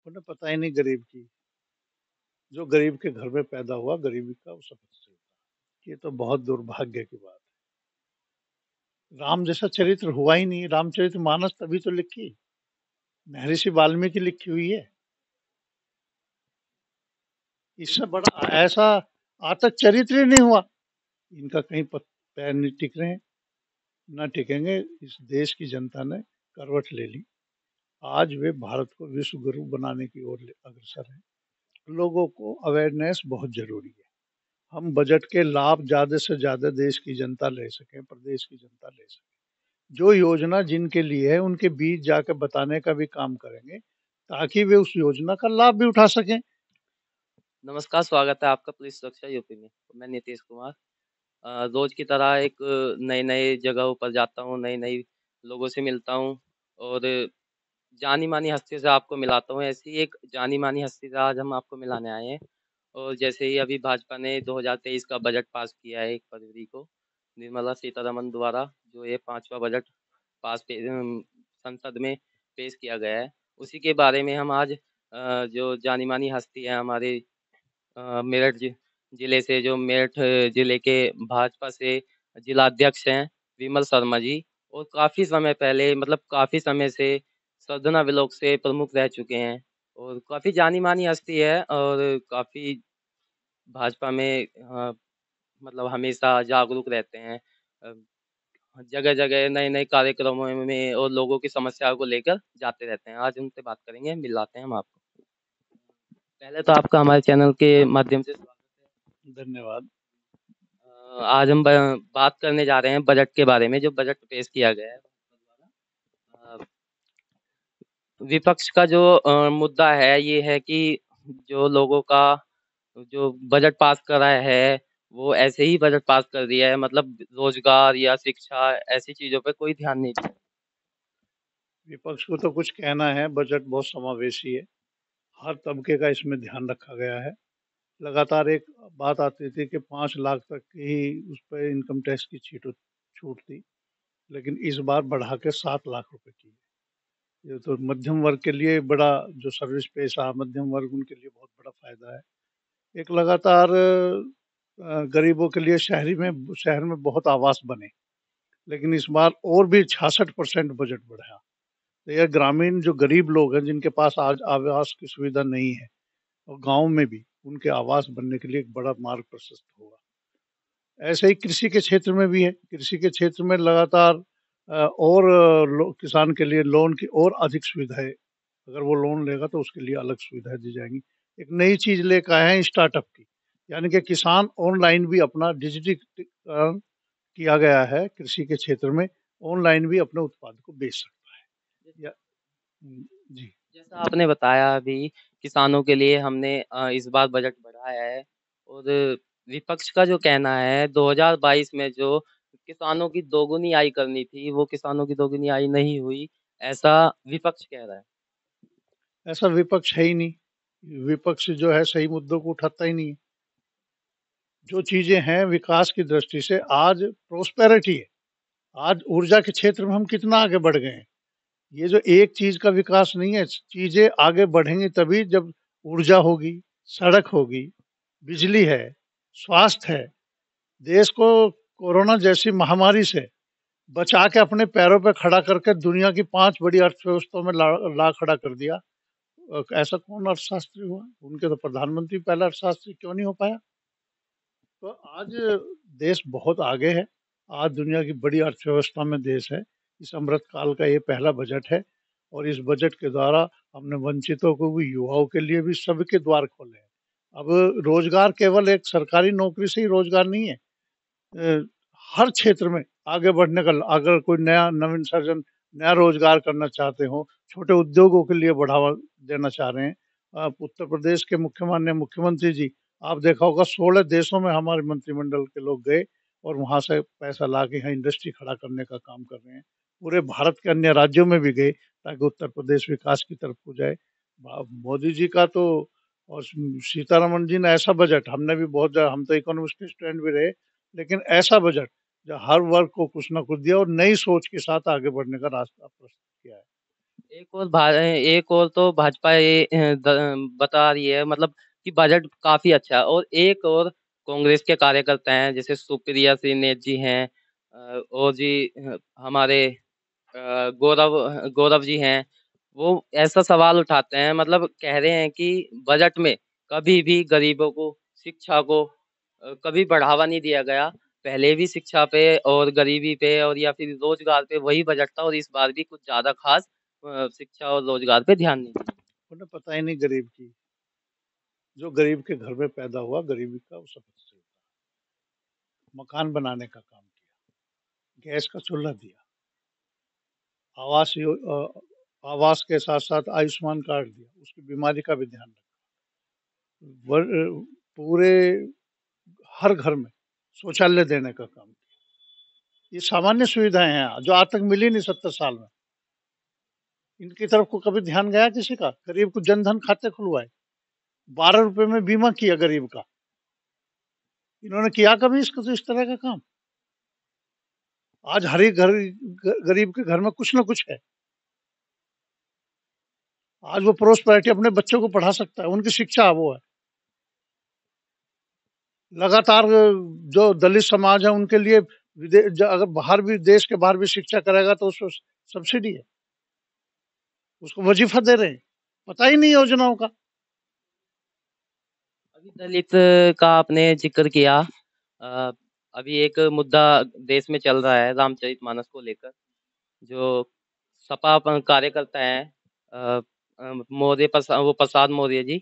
उन्हें पता ही नहीं गरीब की। जो गरीब के घर में पैदा हुआ, गरीबी का उसे पता चलता है। ये तो बहुत दुर्भाग्य की बात है। राम जैसा चरित्र हुआ ही नहीं, रामचरितमानस तभी तो लिखी, महर्षि वाल्मीकि लिखी हुई है। इससे बड़ा ऐसा आज तक चरित्र ही नहीं हुआ। इनका कहीं पैर नहीं टिक रहे हैं, ना टिकेंगे। इस देश की जनता ने करवट ले ली। आज वे भारत को विश्व गुरु बनाने की ओर अग्रसर हैं। लोगों को अवेयरनेस बहुत जरूरी है। हम बजट के लाभ ज्यादा से ज्यादा देश की जनता ले सकें, प्रदेश की जनता ले सके। जो योजना जिनके लिए है उनके बीच जाकर बताने का भी काम करेंगे, ताकि वे उस योजना का लाभ भी उठा सकें। नमस्कार, स्वागत है आपका पुलिस सुरक्षा यूपी में। मैं नीतीश कुमार। रोज की तरह एक नए-नए जगहों पर जाता हूँ, नई-नई लोगों से मिलता हूँ और जानी-मानी हस्तियों से आपको मिलाता हूँ। ऐसी एक जानी-मानी हस्ती से आज हम आपको मिलाने आए हैं। और जैसे ही अभी भाजपा ने 2023 का बजट पास किया है 1 फरवरी को, निर्मला सीतारमण द्वारा जो ये 5वां बजट पास संसद में पेश किया गया है, उसी के बारे में हम आज जो जानी-मानी हस्ती है हमारे मेरठ जिले से, जो मेरठ जिले के भाजपा से जिलाध्यक्ष हैं विमल शर्मा जी, और काफ़ी समय पहले मतलब काफ़ी समय से सरधना ब्लॉक से प्रमुख रह चुके हैं और काफ़ी जानी-मानी हस्ती है और काफ़ी भाजपा में मतलब हमेशा जागरूक रहते हैं। जगह-जगह नए-नए कार्यक्रमों में और लोगों की समस्याओं को लेकर जाते रहते हैं। आज उनसे बात करेंगे, मिलाते हैं हम आपको। पहले तो आपका हमारे चैनल के माध्यम से स्वागत है। धन्यवाद। आज हम बात करने जा रहे हैं बजट के बारे में, जो बजट पेश किया गया है भाजपा द्वारा। विपक्ष का जो मुद्दा है ये है कि जो लोगों का जो बजट पास करा है वो ऐसे ही बजट पास कर दिया है, मतलब रोजगार या शिक्षा ऐसी चीजों पे कोई ध्यान नहीं दिया। विपक्ष को तो कुछ कहना है, बजट बहुत समावेशी है। हर तबके का इसमें ध्यान रखा गया है। लगातार एक बात आती थी कि 5 लाख तक की ही उस पर इनकम टैक्स की छूट थी, लेकिन इस बार बढ़ा के 7 लाख रुपए की है। ये तो मध्यम वर्ग के लिए बड़ा, जो सर्विस पेशा मध्यम वर्ग, उनके लिए बहुत बड़ा फायदा है। एक लगातार गरीबों के लिए शहर में बहुत आवास बने, लेकिन इस बार और भी 66% बजट बढ़ा। तो यह ग्रामीण जो गरीब लोग हैं, जिनके पास आज आवास की सुविधा नहीं है, और गांव में भी उनके आवास बनने के लिए एक बड़ा मार्ग प्रशस्त होगा। ऐसे ही कृषि के क्षेत्र में भी है। कृषि के क्षेत्र में लगातार किसान के लिए लोन की और अधिक सुविधाएं, अगर वो लोन लेगा तो उसके लिए अलग सुविधाएं दी जाएंगी। एक नई चीज लेकर आए हैं स्टार्टअप की, यानी कि किसान ऑनलाइन भी अपना डिजिटलीकरण किया गया है। कृषि के क्षेत्र में ऑनलाइन भी अपने उत्पाद को बेच सकता है। जी। जैसा आपने बताया अभी, किसानों के लिए हमने इस बार बजट बढ़ाया है और विपक्ष का जो कहना है 2022 में जो किसानों की दोगुनी आय करनी थी, वो किसानों की दोगुनी आय नहीं हुई, ऐसा विपक्ष कह रहा है। ऐसा विपक्ष है ही नहीं। विपक्ष जो है सही मुद्दों को उठाता ही नहीं है। जो चीजें हैं विकास की दृष्टि से, आज प्रोस्पेरिटी है। आज ऊर्जा के क्षेत्र में हम कितना आगे बढ़ गए हैं। ये जो एक चीज का विकास नहीं है, चीजें आगे बढ़ेंगी तभी जब ऊर्जा होगी, सड़क होगी, बिजली है, स्वास्थ्य है। देश को कोरोना जैसी महामारी से बचा के अपने पैरों पे खड़ा करके दुनिया की 5 बड़ी अर्थव्यवस्थाओं में ला खड़ा कर दिया। ऐसा कौन अर्थशास्त्री हुआ? उनके तो प्रधानमंत्री पहला अर्थशास्त्री क्यों नहीं हो पाया? तो आज देश बहुत आगे है। आज दुनिया की बड़ी अर्थव्यवस्था में देश है। इस अमृत काल का ये पहला बजट है, और इस बजट के द्वारा हमने वंचितों को भी, युवाओं के लिए भी, सबके द्वार खोले हैं। अब रोजगार केवल एक सरकारी नौकरी से ही रोजगार नहीं है। अ, हर क्षेत्र में आगे बढ़ने का, अगर कोई नया नवीन सर्जन, नया रोजगार करना चाहते हो, छोटे उद्योगों के लिए बढ़ावा देना चाह रहे हैं। उत्तर प्रदेश के माननीय मुख्यमंत्री जी, आप देखा होगा 16 देशों में हमारे मंत्रिमंडल के लोग गए और वहां से पैसा ला के यहाँ इंडस्ट्री खड़ा करने का काम कर रहे हैं। पूरे भारत के अन्य राज्यों में भी गए, ताकि उत्तर प्रदेश विकास की तरफ हो जाए। मोदी जी का तो, और सीतारमण जी ने ऐसा बजट, हमने भी बहुत, हम तो इकोनॉमिक्स के स्टूडेंट भी रहे, लेकिन ऐसा बजट जो हर वर्ग को कुछ ना कुछ दिया और नई सोच के साथ आगे बढ़ने का रास्ता प्रस्तुत किया है। एक और तो भाजपा ये बता रही है मतलब कि बजट काफी अच्छा है, और एक और कांग्रेस के कार्यकर्ता हैं जैसे सुप्रिया श्रीनेत जी हैं, और जी हमारे गौरव गौरव जी हैं, वो ऐसा सवाल उठाते हैं, मतलब कह रहे हैं कि बजट में कभी भी गरीबों को, शिक्षा को कभी बढ़ावा नहीं दिया गया। पहले भी शिक्षा पे और गरीबी पे और या फिर रोजगार पे वही बजट था, और इस बार भी कुछ ज्यादा खास शिक्षा और रोजगार पे ध्यान नहीं दिया। उन्हें पता ही नहीं गरीब की। जो गरीब के घर में पैदा हुआ, गरीबी का उसे पता चलता। मकान बनाने का काम किया, गैस का चूल्हा दिया, आवास आवास के साथ साथ आयुष्मान कार्ड दिया, उसकी बीमारी का भी ध्यान रखा। पूरे हर घर में शौचालय देने का काम किया। ये सामान्य सुविधाएं हैं जो आज तक मिली नहीं 70 साल में। इनकी तरफ को कभी ध्यान गया किसी का? गरीब को जनधन खाते खुलवाए, 12 रुपए में बीमा किया गरीब का। इन्होंने किया कभी इसको तो इस तरह का काम? आज हर एक गरीब के घर में कुछ ना कुछ है। आज वो प्रोस्पेरिटी अपने बच्चों को पढ़ा सकता है, उनकी शिक्षा वो है। लगातार जो दलित समाज है उनके लिए अगर बाहर भी, देश के बाहर भी शिक्षा कराएगा तो उसको सब्सिडी है, उसको वजीफा दे रहे हैं। पता ही नहीं योजनाओं का। अभी दलित का आपने जिक्र किया, अ, अभी एक मुद्दा देश में चल रहा है रामचरितमानस को लेकर। जो सपा कार्यकर्ता हैं, अ, मौर्य प्रसाद, वो प्रसाद मौर्य जी,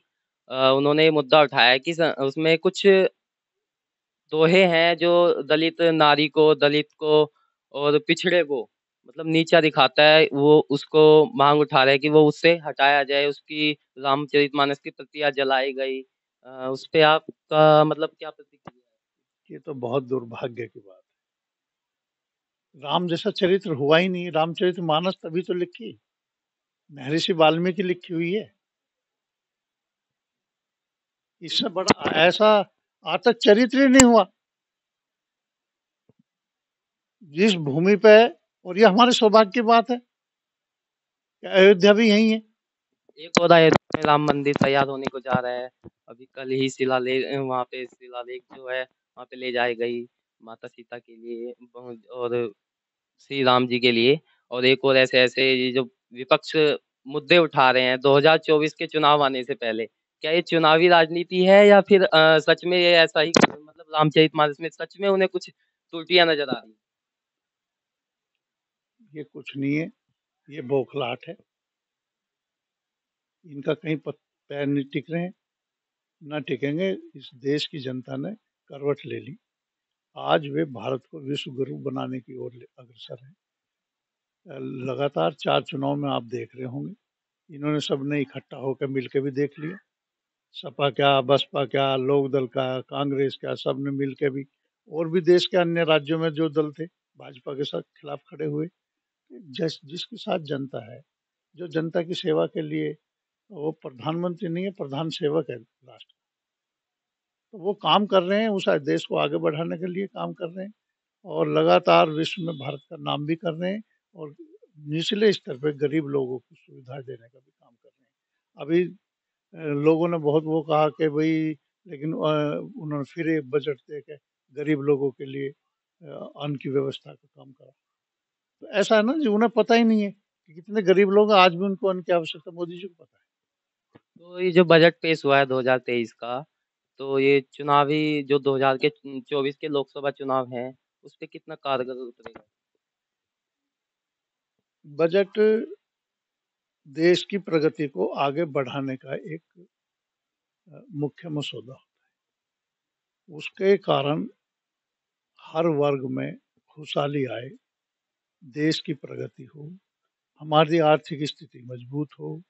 उन्होंने ये मुद्दा उठाया है कि उसमें कुछ दोहे हैं जो दलित नारी को, दलित को और पिछड़े को मतलब नीचा दिखाता है, वो उसको मांग उठा रहे हैं कि वो उससे हटाया जाए, उसकी रामचरितमानस की प्रतियां जलाई गई। उस पे आपका मतलब क्या प्रतिक्रिया है? ये तो बहुत दुर्भाग्य की बात है। राम जैसा चरित्र हुआ ही नहीं। रामचरित मानस तभी तो लिखी, महर्षि वाल्मीकि लिखी हुई है। इससे बड़ा ऐसा आज तक चरित्र ही नहीं हुआ। जिस भूमि पे, और ये हमारे सौभाग्य की बात है कि अयोध्या भी यही है। एक और अयोध्या में राम मंदिर तैयार होने को जा रहा है। अभी कल ही शिलालेख, वहाँ पे शिलालेख जो है वहाँ पे ले जाई गई, माता सीता के लिए और श्री राम जी के लिए। और एक और ऐसे ऐसे ये जो विपक्ष मुद्दे उठा रहे हैं 2024 के चुनाव आने से पहले, क्या ये चुनावी राजनीति है या फिर सच में ये ऐसा ही मतलब रामचरितमानस में सच में उन्हें कुछ त्रुटियां नजर आ रही हैं? ये कुछ नहीं है, ये बौखलाहट है। इनका कहीं पैर नहीं टिक रहे हैं, ना टिकेंगे। इस देश की जनता ने करवट ले ली। आज वे भारत को विश्व गुरु बनाने की ओर अग्रसर है। लगातार 4 चुनाव में आप देख रहे होंगे, इन्होंने सबने इकट्ठा होकर मिलकर भी देख लिया। सपा क्या, बसपा क्या, लोक दल का, कांग्रेस क्या, सब ने मिलकर भी, और भी देश के अन्य राज्यों में जो दल थे भाजपा के साथ खिलाफ खड़े हुए। जिसके साथ जनता है, जो जनता की सेवा के लिए, वो प्रधानमंत्री नहीं है, प्रधान सेवक है राष्ट्र। तो वो काम कर रहे हैं, उस देश को आगे बढ़ाने के लिए काम कर रहे हैं, और लगातार विश्व में भारत का नाम भी कर रहे हैं, और निचले स्तर पे गरीब लोगों को सुविधा देने का भी काम कर रहे हैं। अभी लोगों ने बहुत वो कहा कि भाई, लेकिन उन्होंने फिर एक बजट दे के गरीब लोगों के लिए अन्न की व्यवस्था का काम करा। तो ऐसा है ना जी, उन्हें पता ही नहीं है कि कितने गरीब लोग हैं, आज भी उनको अन्न की आवश्यकता मोदी जी को पता है। तो ये जो बजट पेश हुआ है 2023 का, तो ये चुनावी जो 2024 के लोकसभा चुनाव हैं, उस पे कितना कारगर उतरेगा? बजट देश की प्रगति को आगे बढ़ाने का एक मुख्य मसौदा। उसके कारण हर वर्ग में खुशहाली आए, देश की प्रगति हो, हमारी आर्थिक स्थिति मजबूत हो,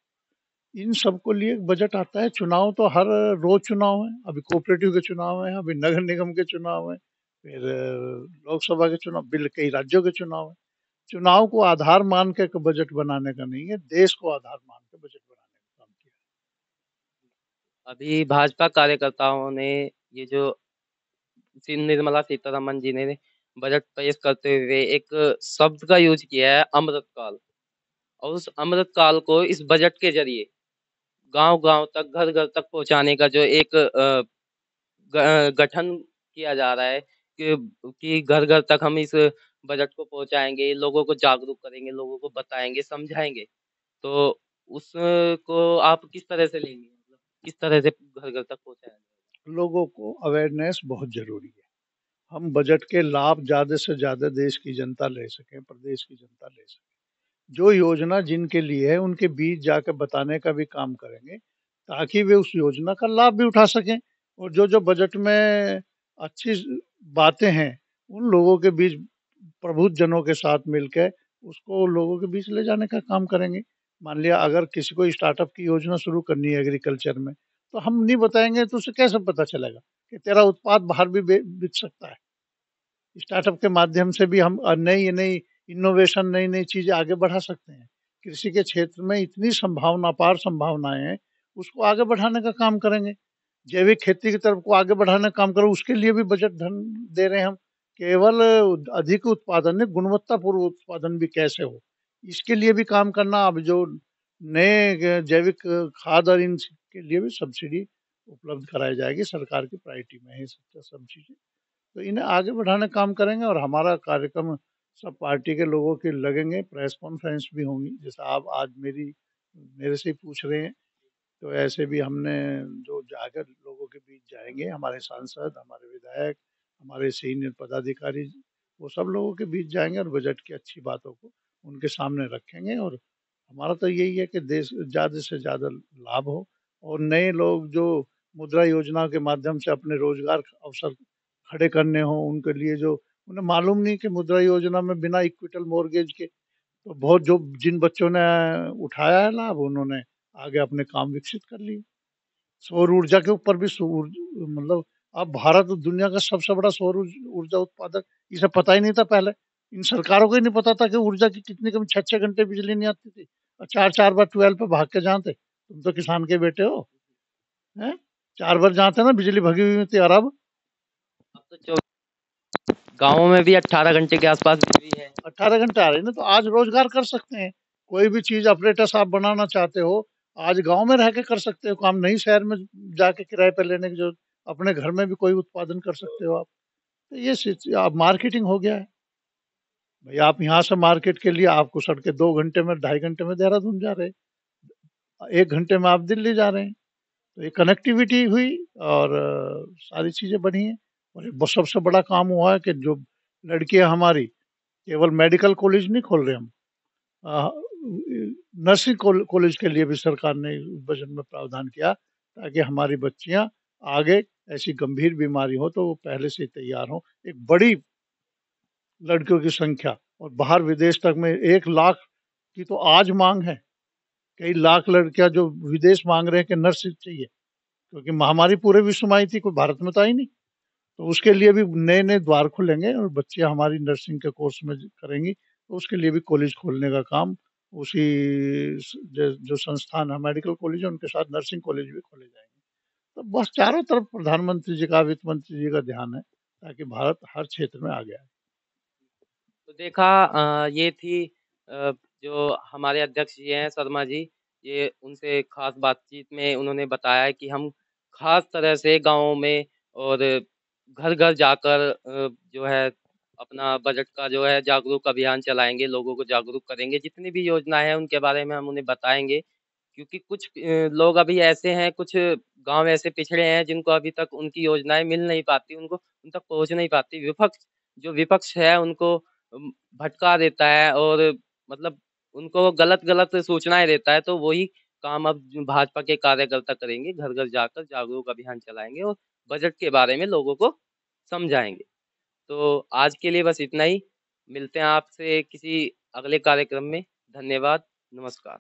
इन सब को लिए एक बजट आता है। चुनाव तो हर रोज चुनाव है। अभी कोऑपरेटिव के चुनाव है, अभी नगर निगम के चुनाव है, फिर लोकसभा के चुनाव, बिल कई राज्यों के चुनाव है। चुनाव को आधार मान के बजट बनाने का नहीं है, देश को आधार मान के बजट बनाने का काम किया। अभी भाजपा कार्यकर्ताओं ने ये जो निर्मला सीतारमन जी ने बजट पेश करते हुए एक शब्द का यूज किया है, अमृतकाल। और उस अमृत काल को इस बजट के जरिए गांव-गांव तक, घर-घर तक पहुंचाने का जो एक गठन किया जा रहा है कि घर-घर तक हम इस बजट को पहुंचाएँगे, लोगों को जागरूक करेंगे, लोगों को बताएँगे, समझाएँगे। तो उसको आप किस तरह से लेंगे? मतलब किस तरह से घर-घर तक पहुंचाया जाएगा? लोगों को अवेयरनेस बहुत ज़रूरी है। हम बजट के लाभ ज़्यादा से ज़्यादा देश की जनता ले सकें, प्रदेश की जनता ले सके। जो योजना जिनके लिए है, उनके बीच जाकर बताने का भी काम करेंगे, ताकि वे उस योजना का लाभ भी उठा सकें। और जो-जो बजट में अच्छी बातें हैं, उन लोगों के बीच प्रबुद्धजनों के साथ मिलके उसको लोगों के बीच ले जाने का काम करेंगे। मान लिया अगर किसी को स्टार्टअप की योजना शुरू करनी है एग्रीकल्चर में, तो हम नहीं बताएँगे तो उसे कैसे पता चलेगा कि तेरा उत्पाद बाहर भी बिक सकता है। स्टार्टअप के माध्यम से भी हम नई-नई इनोवेशन, नई-नई चीज़ें आगे बढ़ा सकते हैं। कृषि के क्षेत्र में इतनी संभावना, अपार संभावनाएँ हैं, उसको आगे बढ़ाने का काम करेंगे। जैविक खेती की तरफ को आगे बढ़ाने का काम करो, उसके लिए भी बजट धन दे रहे हैं हम। केवल अधिक उत्पादन नहीं, गुणवत्तापूर्ण उत्पादन भी कैसे हो, इसके लिए भी काम करना। अब जो नए जैविक खाद और इन के लिए भी सब्सिडी उपलब्ध कराई जाएगी, सरकार की प्रायोरिटी में है ये सब चीज़ें। तो इन्हें आगे बढ़ाने का काम करेंगे और हमारा कार्यक्रम सब पार्टी के लोगों के लगेंगे, प्रेस कॉन्फ्रेंस भी होंगी, जैसा आप आज मेरे से ही पूछ रहे हैं। तो ऐसे भी हमने जो जाकर लोगों के बीच जाएँगे, हमारे सांसद, हमारे विधायक, हमारे सीनियर पदाधिकारी, वो सब लोगों के बीच जाएँगे और बजट की अच्छी बातों को उनके सामने रखेंगे। और हमारा तो यही है कि देश ज़्यादा से ज़्यादा लाभ हो और नए लोग जो मुद्रा योजना के माध्यम से अपने रोज़गार के अवसर खड़े करने हों, उनके लिए जो उन्हें मालूम नहीं कि मुद्रा योजना में बिना इक्विटल मॉर्गेज के तो बहुत जो जिन बच्चों ने उठाया है लाभ, उन्होंने आगे अपने काम विकसित कर लिए। सौर ऊर्जा के ऊपर भी मतलब अब भारत दुनिया का सबसे बड़ा सौर ऊर्जा उत्पादक, इसे पता ही नहीं था पहले। इन सरकारों को ही नहीं पता था कि ऊर्जा की कितनी कमी, 6-6 घंटे बिजली नहीं आती थी और 4-4 बार ट्यूबवेल पे भाग के जाते। तुम तो किसान के बेटे हो, हैं? 4 बार जाते ना बिजली भगी हुई थी। और अब अब तो गाँवों में भी 18 घंटे के आसपास बिजली है। 18 घंटे आ रही है ना, तो आज रोज़गार कर सकते हैं। कोई भी चीज़ ऑपरेटर्स आप बनाना चाहते हो, आज गाँव में रह के कर सकते हो काम, नहीं शहर में जाके किराए पे लेने की ज़रूरत। अपने घर में भी कोई उत्पादन कर सकते हो आप। तो ये अब मार्केटिंग हो गया है। भई आप यहाँ से मार्केट के लिए आपको सड़कें 2 घंटे में, 2.5 घंटे में देहरादून जा रहे हैं। 1 घंटे में आप दिल्ली जा रहे हैं। तो ये कनेक्टिविटी हुई और सारी चीज़ें बढ़ी हैं। और सबसे बड़ा काम हुआ है कि जो लड़कियाँ हमारी केवल मेडिकल कॉलेज नहीं खोल रहे हम, अ, नर्सिंग कॉलेज के लिए भी सरकार ने बजट में प्रावधान किया, ताकि हमारी बच्चियाँ आगे ऐसी गंभीर बीमारी हो तो वो पहले से ही तैयार हों। एक बड़ी लड़कियों की संख्या और बाहर विदेश तक में 1 लाख की तो आज माँग है। कई लाख लड़कियाँ जो विदेश माँग रहे हैं कि नर्स चाहिए, क्योंकि महामारी पूरे विश्व में आई थी, कोई भारत में तो आई नहीं। तो उसके लिए भी नए-नए द्वार खुलेंगे और बच्चियाँ हमारी नर्सिंग के कोर्स में करेंगी, तो उसके लिए भी कॉलेज खोलने का काम उसी जो संस्थान है मेडिकल कॉलेज है, उनके साथ नर्सिंग कॉलेज भी खोले जाएँगे। तो बस चारों तरफ प्रधानमंत्री जी का, वित्त मंत्री जी का ध्यान है, ताकि भारत हर क्षेत्र में आगे आए। तो देखा ये थी जो हमारे अध्यक्ष जी हैं शर्मा जी, ये उनसे खास बातचीत में उन्होंने बताया कि हम खास तरह से गाँवों में और घर-घर जाकर जो है अपना बजट का जो है जागरूक अभियान चलाएँगे, लोगों को जागरूक करेंगे। जितनी भी योजनाएँ हैं उनके बारे में हम उन्हें बताएँगे, क्योंकि कुछ लोग अभी ऐसे हैं, कुछ गाँव ऐसे पिछड़े हैं जिनको अभी तक उनकी योजनाएँ मिल नहीं पाती, उनको उन तक पहुँच नहीं पाती। विपक्ष है उनको भटका देता है और मतलब उनको गलत-गलत सूचनाएँ देता है, तो वही काम अब भाजपा के कार्यकर्ता करेंगे, घर-घर जाकर जागरूक अभियान चलाएँगे और बजट के बारे में लोगों को समझाएँगे। तो आज के लिए बस इतना ही, मिलते हैं आपसे किसी अगले कार्यक्रम में। धन्यवाद, नमस्कार।